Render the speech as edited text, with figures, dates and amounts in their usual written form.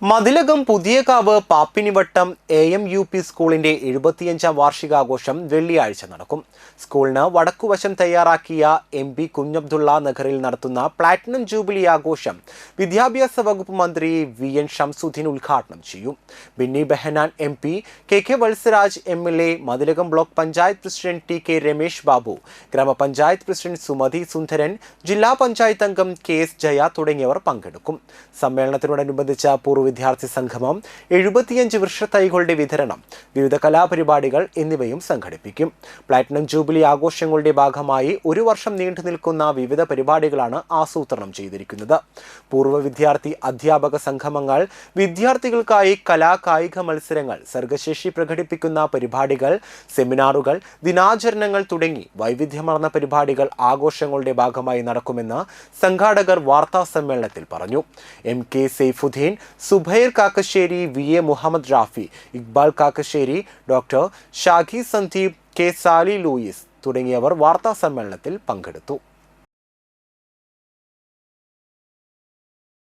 Mathilakam Puthiyakavu Pappinivattam AMUP സ്കൂളിന്റെ 75ാം വാർഷികാഘോഷം വെള്ളിയാഴ്ച നടക്കും. സ്കൂളിന് വടക്കുവശം തയ്യാറാക്കിയ MP കുഞ്ഞബ്ദുള്ള നഗറിൽ നടത്തുന്ന പ്ലാറ്റിനം ജൂബിലി ആഘോഷം വിദ്യാഭ്യാസ വകുപ്പ് മന്ത്രി VN ഷംസുദ്ദീൻ ഉദ്ഘാടനം ചെയ്യും. Binny Behanan MP, KK Valsaraj MLA, Mathilakam block panchayat president TK Ramesh Babu, ഗ്രാമപഞ്ചായത്ത് പ്രസിഡന്റ് സുമതി സുന്ദരൻ, ജില്ലാ പഞ്ചായത്ത് അംഗം KS ജയ തുടങ്ങിയവർ പങ്കെടുക്കും. സമ്മേളനത്തോടനുബന്ധിച്ച പൂർവ്വ വിദ്യാർത്ഥി സംഗമം, 75 വൃക്ഷത്തൈകളുടെ വിതരണം, വിവിധ കലാപരിപാടികൾ എന്നിവയും സംഘടിപ്പിക്കും. പ്ലാറ്റിനം ജൂബിലി ആഘോഷങ്ങളുടെ ഭാഗമായി ഒരു വർഷം നീണ്ടു നിൽക്കുന്ന വിവിധ പരിപാടികളാണ് ആസൂത്രണം ചെയ്തിരിക്കുന്നത്. പൂർവ്വ വിദ്യാർത്ഥി അധ്യാപക സംഗമങ്ങൾ, വിദ്യാർത്ഥികൾക്കായി കായിക മത്സരങ്ങൾ, സർഗശേഷി പ്രകടിപ്പിക്കുന്ന പരിപാടികൾ, സെമിനാറുകൾ, ദിനാചരണങ്ങൾ തുടങ്ങി വൈവിധ്യമാർന്ന പരിപാടികൾ ആഘോഷങ്ങളുടെ ഭാഗമായി നടക്കുമെന്ന് സംഘാടകർ വാർത്താ സമ്മേളനത്തിൽ പറഞ്ഞു. MK Saifuddeen, Zubair Kakkassery, VA Muhammad Rafi, Iqbal Kakkassery, doctor Shakhi Sandeep, K Sali Louis തുടങ്ങിയവർ വാർത്താ സമ്മേളനത്തിൽ പങ്കെടുത്തു.